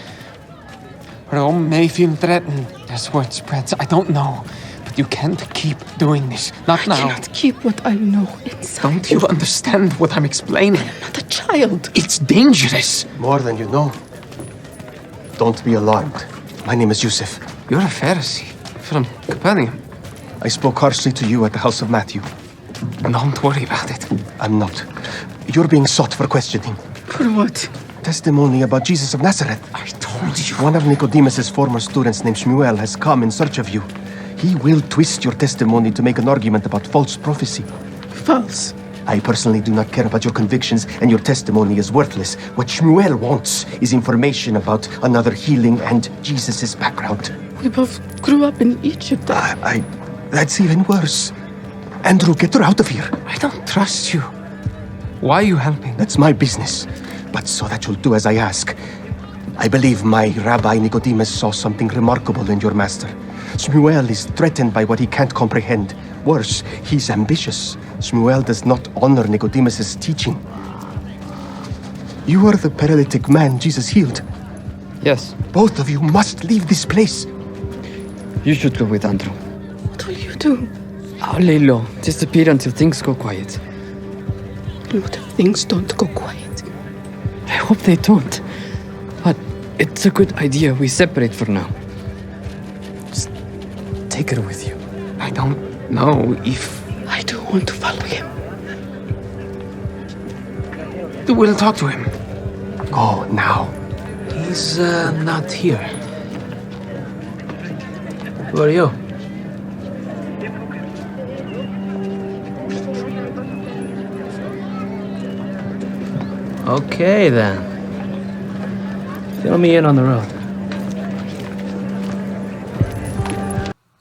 Rome may feel threatened as word spreads. I don't know. But you can't keep doing this. Not now. I cannot keep what I know inside. Don't you understand what I'm explaining? I'm not a child. It's dangerous. More than you know. Don't be alarmed. My name is Yousef. You're a Pharisee from Capernaum. I spoke harshly to you at the house of Matthew. Don't worry about it. I'm not. You're being sought for questioning. For what? Testimony about Jesus of Nazareth. I told you. One of Nicodemus's former students named Shmuel has come in search of you. He will twist your testimony to make an argument about false prophecy. False. I personally do not care about your convictions, and your testimony is worthless. What Shmuel wants is information about another healing and Jesus' background. We both grew up in Egypt. That's even worse. Andrew, get her out of here. I don't trust you. Why are you helping? That's my business. But so that you'll do as I ask. I believe my Rabbi Nicodemus saw something remarkable in your master. Shmuel is threatened by what he can't comprehend. Worse, he's ambitious. Shmuel does not honor Nicodemus' teaching. You are the paralytic man Jesus healed. Yes. Both of you must leave this place. You should go with Andrew. What will you do? I'll lay low, disappear until things go quiet. What if things don't go quiet? I hope they don't. But it's a good idea we separate for now. Just take her with you. I don't know if... I do want to follow him. We'll talk to him. Go now. He's not here. Who are you? Okay then. Fill me in on the road.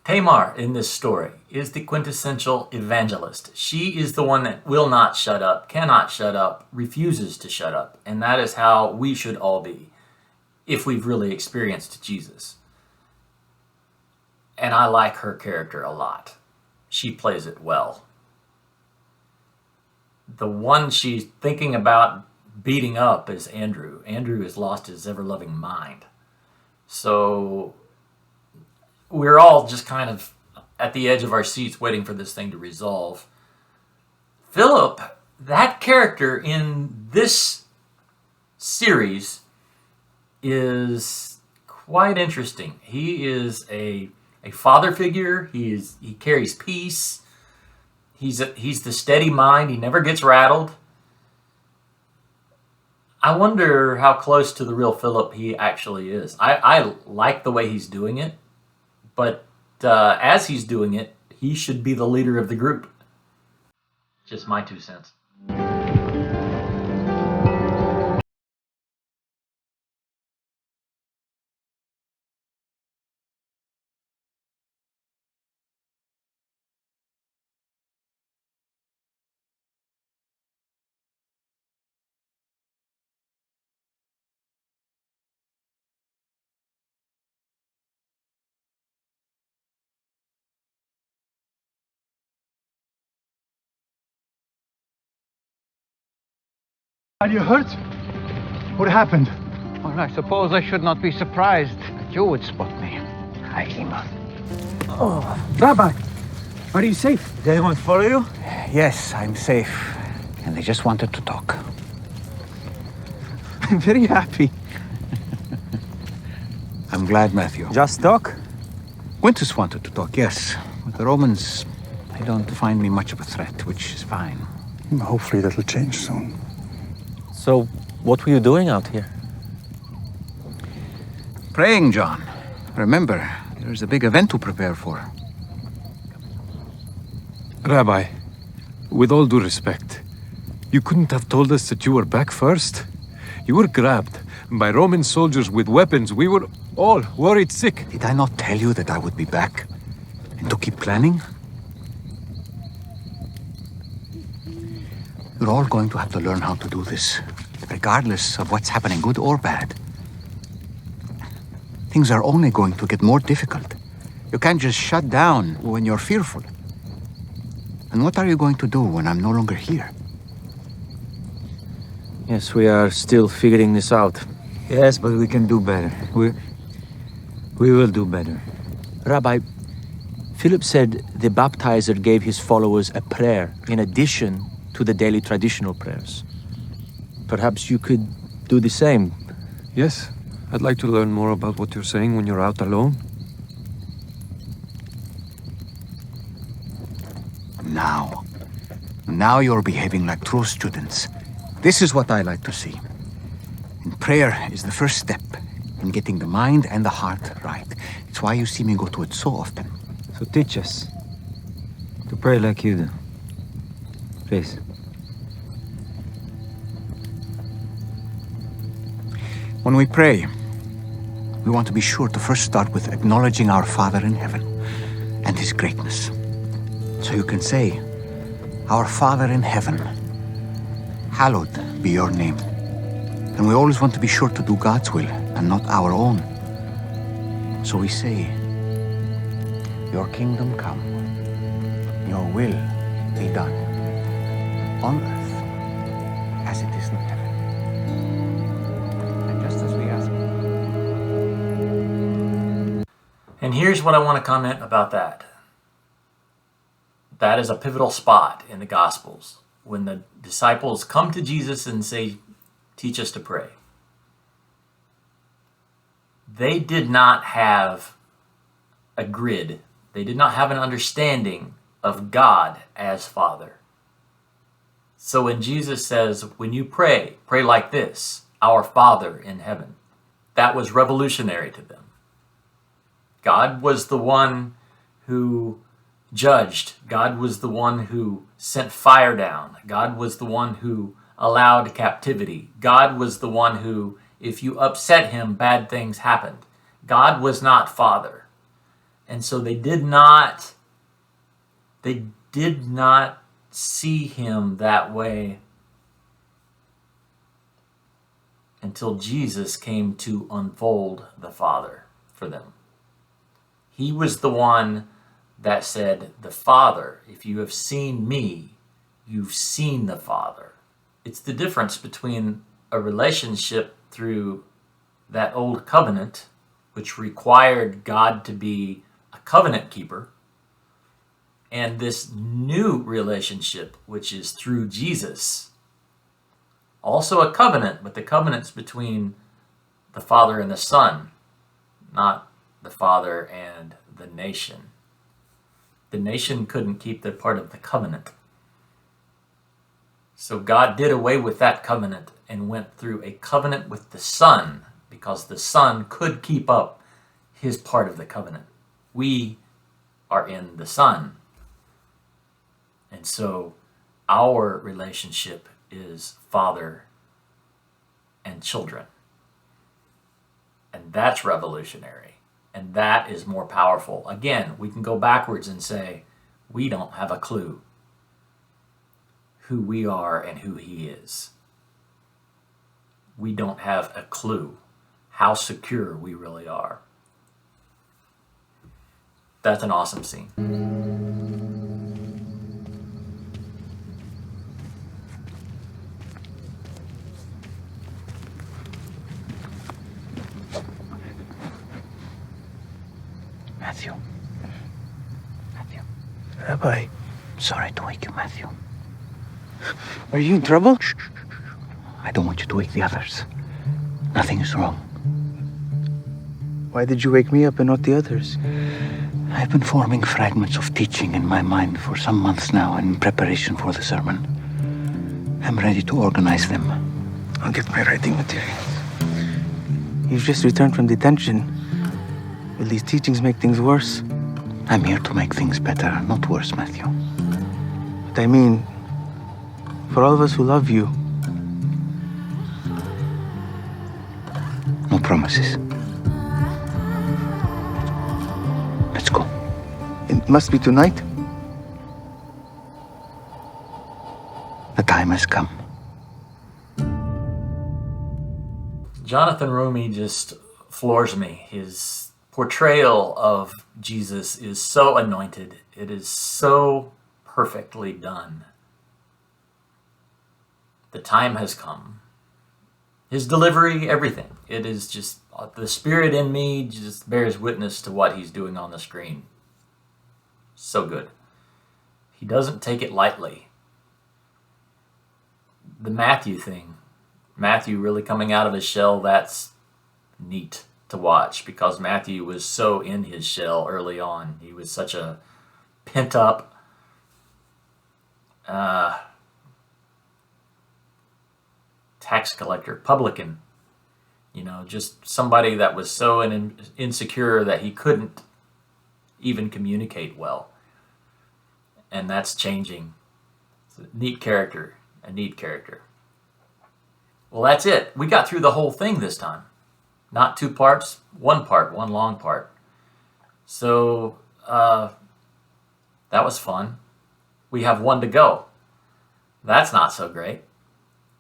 Tamar in this story is the quintessential evangelist. She is the one that will not shut up, cannot shut up, refuses to shut up. And that is how we should all be if we've really experienced Jesus. And I like her character a lot. She plays it well. The one she's thinking about beating up is Andrew. Andrew has lost his ever-loving mind. So we're all just kind of at the edge of our seats waiting for this thing to resolve. Philip, that character in this series is quite interesting. He is a father figure. He carries peace. He's the steady mind. He never gets rattled. I wonder how close to the real Philip he actually is. I like the way he's doing it, but as he's doing it, he should be the leader of the group. Just my 2 cents. Are you hurt? What happened? Well, I suppose I should not be surprised that you would spot me. Hi, Ima. Oh, Rabbi, are you safe? Did anyone follow you? Yes, I'm safe. And they just wanted to talk. I'm very happy. I'm glad, Matthew. Just talk? Quintus wanted to talk, yes. With the Romans, they don't find me much of a threat, which is fine. Hopefully that'll change soon. So, what were you doing out here? Praying, John. Remember, there's a big event to prepare for. Rabbi, with all due respect, you couldn't have told us that you were back first? You were grabbed by Roman soldiers with weapons. We were all worried sick. Did I not tell you that I would be back? And to keep planning? You're all going to have to learn how to do this, regardless of what's happening, good or bad. Things are only going to get more difficult. You can't just shut down when you're fearful. And what are you going to do when I'm no longer here? Yes, we are still figuring this out. Yes, but we can do better. We will do better. Rabbi, Philip said the baptizer gave his followers a prayer in addition to the daily traditional prayers. Perhaps you could do the same. Yes, I'd like to learn more about what you're saying when you're out alone. Now you're behaving like true students. This is what I like to see. And prayer is the first step in getting the mind and the heart right. It's why you see me go to it so often. So teach us to pray like you do. Please. When we pray, we want to be sure to first start with acknowledging our Father in heaven and His greatness. So you can say, "Our Father in heaven, hallowed be your name." And we always want to be sure to do God's will and not our own. So we say, Your kingdom come, your will be done, on earth as it is in heaven. And just as we ask. And here's what I want to comment about that. That is a pivotal spot in the Gospels. When the disciples come to Jesus and say, teach us to pray. They did not have a grid. They did not have an understanding of God as Father. So when Jesus says, when you pray, pray like this, our Father in heaven, that was revolutionary to them. God was the one who judged. God was the one who sent fire down. God was the one who allowed captivity. God was the one who, if you upset him, bad things happened. God was not Father. And so they did not see him that way until Jesus came to unfold the Father for them. He was the one that said, the Father, if you have seen me, you've seen the Father. It's the difference between a relationship through that old covenant, which required God to be a covenant keeper, and this new relationship, which is through Jesus. Also a covenant, but the covenant's between the Father and the Son, not the Father and the nation. The nation couldn't keep their part of the covenant. So God did away with that covenant and went through a covenant with the Son, because the Son could keep up his part of the covenant. We are in the Son. And so our relationship is father and children. And that's revolutionary. And that is more powerful. Again, we can go backwards and say, we don't have a clue who we are and who he is. We don't have a clue how secure we really are. That's an awesome scene. Matthew. Rabbi. Sorry to wake you, Matthew. Are you in trouble? Shh. I don't want you to wake the others. Nothing is wrong. Why did you wake me up and not the others? I've been forming fragments of teaching in my mind for some months now in preparation for the sermon. I'm ready to organize them. I'll get my writing materials. You've just returned from detention. Will these teachings make things worse? I'm here to make things better, not worse, Matthew. But I mean, for all of us who love you. No promises. Let's go. It must be tonight. The time has come. Jonathan Roumie just floors me. His portrayal of Jesus is so anointed. It is so perfectly done. The time has come. His delivery, everything. It is just, the spirit in me just bears witness to what he's doing on the screen. So good. He doesn't take it lightly. The Matthew thing, Matthew really coming out of his shell, that's neat to watch, because Matthew was so in his shell early on. He was such a pent up, tax collector, publican, just somebody that was so insecure that he couldn't even communicate well. And that's changing. It's a neat character. Well, that's it. We got through the whole thing this time. Not 2 parts, 1 part, 1 long part. So, that was fun. We have 1 to go. That's not so great.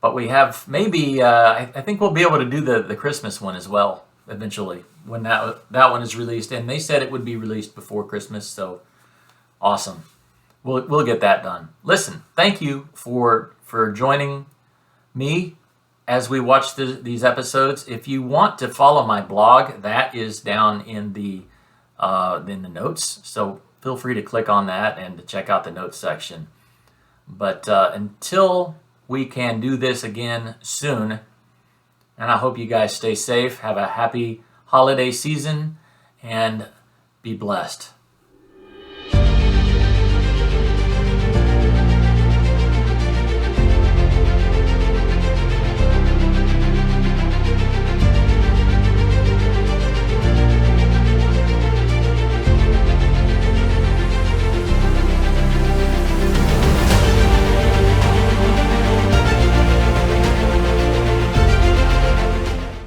But we have maybe, I think we'll be able to do the Christmas one as well eventually when that one is released, and they said it would be released before Christmas. So awesome. We'll get that done. Listen, thank you for joining me as we watch these episodes. If you want to follow my blog, that is down in the notes. So feel free to click on that and to check out the notes section. But until we can do this again soon, and I hope you guys stay safe, have a happy holiday season, and be blessed.